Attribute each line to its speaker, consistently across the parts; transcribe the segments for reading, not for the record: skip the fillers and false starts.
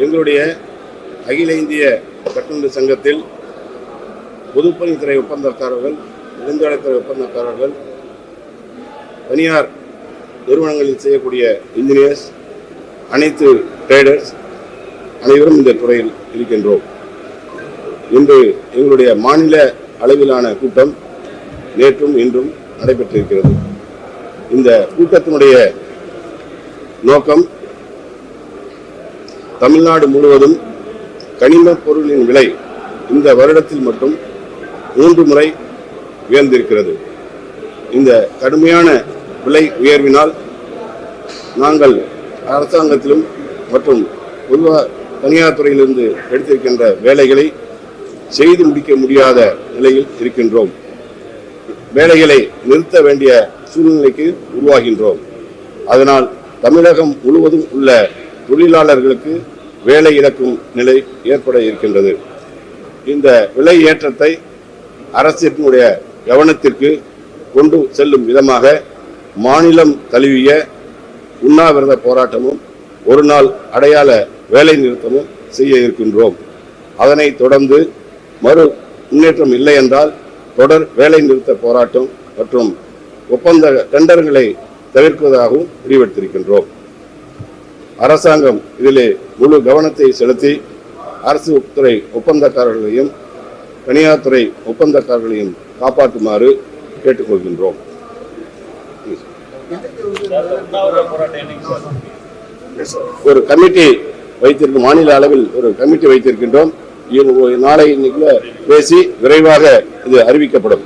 Speaker 1: எங்களுடைய அகில இந்திய கட்டுநர் சங்கத்தில் பொதுப்பணித்துறை ஒப்பந்தக்காரர்கள், நெடுஞ்சாலைத்துறை ஒப்பந்தக்காரர்கள், தனியார் நிறுவனங்களில் செய்யக்கூடிய இன்ஜினியர்ஸ், அனைத்து ட்ரேடர்ஸ் அனைவரும் இந்த துறையில் இருக்கின்றோம். இன்று எங்களுடைய மாநில அளவிலான கூட்டம் நேற்றும் இன்றும் நடைபெற்றிருக்கிறது. இந்த கூட்டத்தினுடைய நோக்கம் தமிழ்நாடு முழுவதும் கனிம பொருளின் விலை இந்த வருடத்தில் மட்டும் 3 முறை உயர்ந்திருக்கிறது. இந்த கடுமையான விலை உயர்வினால் நாங்கள் அரசாங்கத்திலும் மற்றும் பொதுவாக தனியார் துறையிலிருந்து எடுத்திருக்கின்ற வேலைகளை செய்து முடிக்க முடியாத நிலையில் இருக்கின்றோம். வேலைகளை நிறுத்த வேண்டிய சூழ்நிலைக்கு உருவாகின்றோம். அதனால் தமிழகம் முழுவதும் உள்ள தொழிலாளர்களுக்கு வேலை இழக்கும் நிலை ஏற்பட இருக்கின்றது. இந்த விலை ஏற்றத்தை அரசினுடைய கவனத்திற்கு கொண்டு செல்லும் விதமாக மாநிலம் தழுவிய உண்ணாவிரத போராட்டமும் ஒரு நாள் அடையாள வேலை நிறுத்தமும் செய்ய இருக்கின்றோம். அதனை தொடர்ந்து மறு முன்னேற்றம் இல்லை என்றால் தொடர் வேலை நிறுத்த போராட்டம் மற்றும் ஒப்பந்த டெண்டர்களை தவிர்ப்பதாகவும் முடிவெடுத்திருக்கின்றோம். அரசாங்கம் இதிலே முழு கவனத்தை செலுத்தி அரசு துறை ஒப்பந்தக்காரர்களையும் தனியார் துறை ஒப்பந்தக்காரர்களையும் காப்பாற்றுமாறு கேட்டுக்கொள்கின்றோம். ஒரு கமிட்டி வைத்திருக்கும், மாநில அளவில் ஒரு கமிட்டி வைத்திருக்கின்றோம். நாளை இன்னைக்குள்ள பேசி விரைவாக இது அறிவிக்கப்படும்.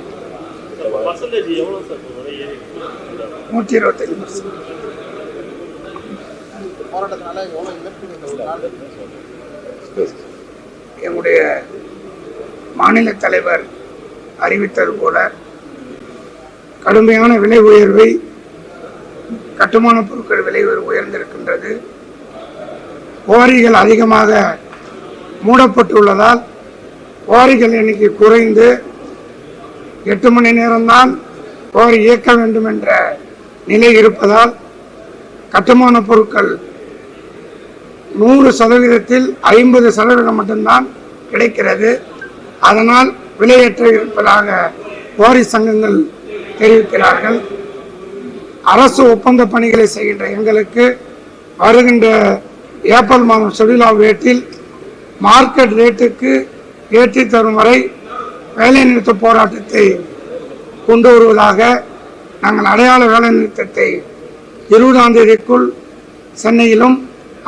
Speaker 2: 125%. எங்களுடைய மாநில தலைவர் அறிவித்தது போல கடுமையான விலை உயர்வை, கட்டுமான பொருட்கள் விலை உயர்ந்திருக்கின்றது. குவாரிகள் அதிகமாக மூடப்பட்டுள்ளதால் குவாரிகள் எண்ணிக்கை குறைந்து 8 மணி நேரம்தான் குவாரி இயக்க வேண்டும் என்ற நிலை இருப்பதால் கட்டுமான பொருட்கள் 100%த்தில் 50% மட்டும்தான் கிடைக்கிறது. அதனால் விலையேற்ற இருப்பதாக குவாரி சங்கங்கள் தெரிவிக்கிறார்கள். அரசு ஒப்பந்த பணிகளை செய்கின்ற எங்களுக்கு வருகின்ற ஏப்ரல் மாதம் ஷெட்யூல் ஆஃப் ரேட்டில் மார்க்கெட் ரேட்டுக்கு ஏற்றி தரும் வரை வேலை நிறுத்த போராட்டத்தை கொண்டு வருவதாக நாங்கள் அடையாள வேலை நிறுத்தத்தை 20ஆம் தேதிக்குள் சென்னையிலும்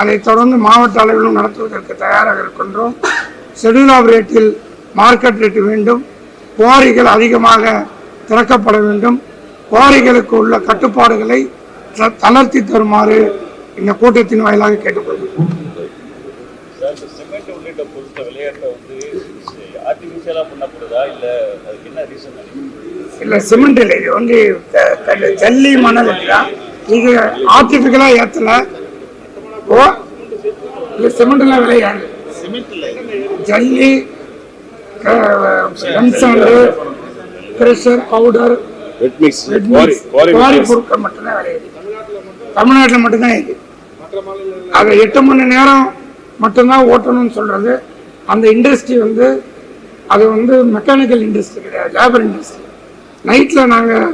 Speaker 2: அதைத் தொடர்ந்து மாவட்ட அளவிலும் நடத்துவதற்கு தயாராக இருக்கின்றோம். ஷெட்யூல் ஆஃப் ரேட்டில் மார்க்கெட் ரேட்டு வேண்டும். குவாரிகள் அதிகமாக திறக்கப்பட வேண்டும். குவாரிகளுக்கு உள்ள கட்டுப்பாடுகளை தளர்த்தி தருமாறு இந்த கூட்டத்தின் வாயிலாக கேட்டுக்கொள்கிறோம். இல்ல, சிமெண்ட் இல்லை, இது வந்து ஜல்லி மணல். இது ஆர்டிபிஷியலா ஏத்தல. சிமெண்ட்லாம் விளையாது. ஜல்லி, பிரஷர் பவுடர், குவாரி பொருட்கள் மட்டும்தான் விளையாது. தமிழ்நாட்டில் மட்டும்தான் இது. அதை 8 மணி நேரம் மட்டும்தான் ஓட்டணும்னு சொல்றது. அந்த இண்டஸ்ட்ரி வந்து அது வந்து மெக்கானிக்கல் இண்டஸ்ட்ரி கிடையாது, லேபர் இண்டஸ்ட்ரி. நைட்டில் நாங்கள்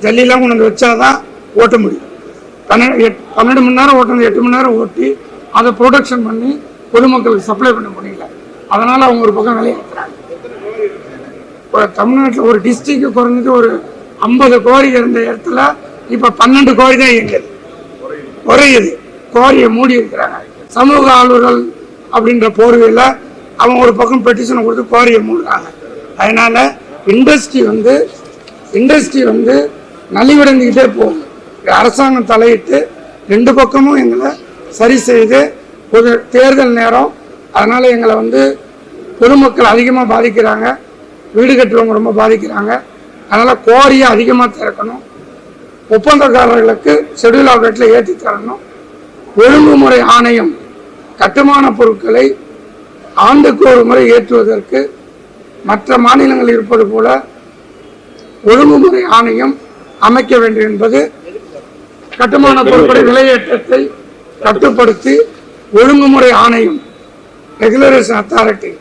Speaker 2: ஜல்லிலாம் கொண்டு வந்து வச்சாதான் ஓட்ட முடியும். 12 மணி நேரம் ஓட்டணும், 8 மணி நேரம் ஓட்டி அதை ப்ரொடக்ஷன் பண்ணி பொதுமக்களுக்கு சப்ளை பண்ண முடியல. அதனால அவங்க ஒரு பக்கம் விளையாடுறாங்க. இப்போ தமிழ்நாட்டில் ஒரு டிஸ்ட்ரிக்ட் குறைஞ்சது ஒரு 50 குவாரி இருந்த இடத்துல இப்போ 12 குவாரி தான் இயங்குது, குறையுது. குவாரியை மூடி இருக்கிறாங்க. சமூக ஆளுநர்கள் அப்படின்ற போர்வையில் அவங்க ஒரு பக்கம் பெட்டிஷனை கொடுத்து குவாரியை மூடுறாங்க. அதனால இண்டஸ்ட்ரி வந்து நலிவடைந்துக்கிட்டே போகும். அரசாங்கம் தலையிட்டு 2 பக்கமும் எங்களை சரி செய்து ஒரு தேர்தல் நேரம், அதனால எங்களை வந்து பொதுமக்கள் அதிகமாக பாதிக்கிறாங்க, வீடு கட்டுறவங்க ரொம்ப பாதிக்கிறாங்க. அதனால குவாரியை அதிகமாக திறக்கணும், ஒப்பந்தக்காரர்களுக்கு ஷெட்யூல் ஆஃப் ரேட்டில் ஏற்றி தரணும். ஒழுங்குமுறை ஆணையம் கட்டுமான பொருட்களை ஆண்டுக்கு ஒரு முறை ஏற்றுவதற்கு மற்ற மாநிலங்கள் இருப்பது போல ஒழுங்குமுறை ஆணையம் அமைக்க வேண்டும் என்பது கட்டுமான பொருட்களின் விலையேற்றத்தை கட்டுப்படுத்தி ஒழுங்குமுறை ஆணையம் ரெகுலரேஷன் அத்தாரிட்டி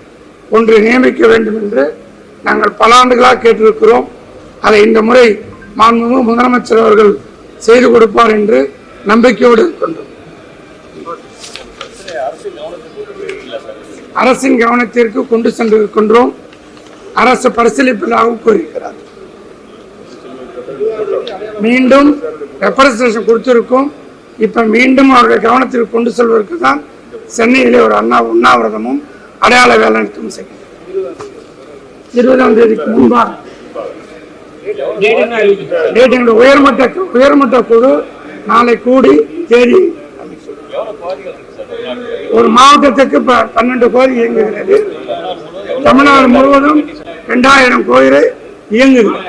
Speaker 2: ஒன்று நியமிக்க வேண்டும் என்று நாங்கள் பல ஆண்டுகளாக கேட்டிருக்கிறோம். அதை இந்த முறை மாண்புமிகு முதலமைச்சர் அவர்கள் செய்து கொடுப்பார் என்று நம்பிக்கையோடு இருக்கின்றோம். அரசின் கவனத்திற்கு கொண்டு சென்றிருக்கின்றோம். அரசு பரிசீலிப்பதாக கூறியிருக்கிறார். மீண்டும் ரெப்ரசன்டேஷன் கொடுத்திருக்கோம். இப்ப மீண்டும் அவருடைய கவனத்திற்கு கொண்டு செல்வதற்கு தான் சென்னையிலே ஒரு உண்ணாவிரதமும் அடையாள வேலை நிறுத்தம் செய்யும். 20ஆம் தேதிக்கு முன்பாக உயர்மட்ட குழு நாளை கூடி தேதி ஒரு மாவட்டத்துக்கு 12 கோயில் இயங்குகிறது. தமிழ்நாடு முழுவதும் 2000 கோயிலை இயங்குகிறது.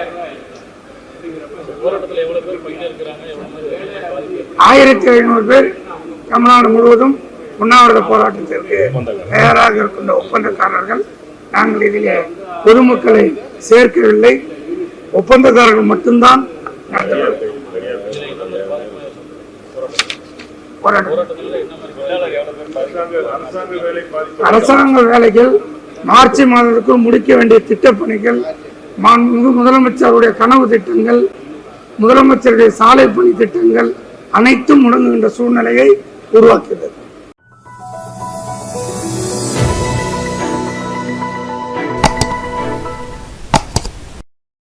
Speaker 2: 1500 பேர் தமிழ்நாடு முழுவதும் உண்ணாவிரத போராட்டத்திற்கு தயாராக இருக்கின்ற ஒப்பந்தக்காரர்கள். நாங்கள் இதிலே பொதுமக்களை சேர்க்கவில்லை, ஒப்பந்தக்காரர்கள் மட்டும்தான். அரசாங்க வேலைகள் மார்ச் மாதத்திற்குள் முடிக்க வேண்டிய திட்டப்பணிகள், மாண்புமிகு முதலமைச்சருடைய கனவு திட்டங்கள், முதலமைச்சருடைய சாலை பணி திட்டங்கள் அனைத்தும் முடங்குகின்ற சூழ்நிலையை உருவாக்குகிறது.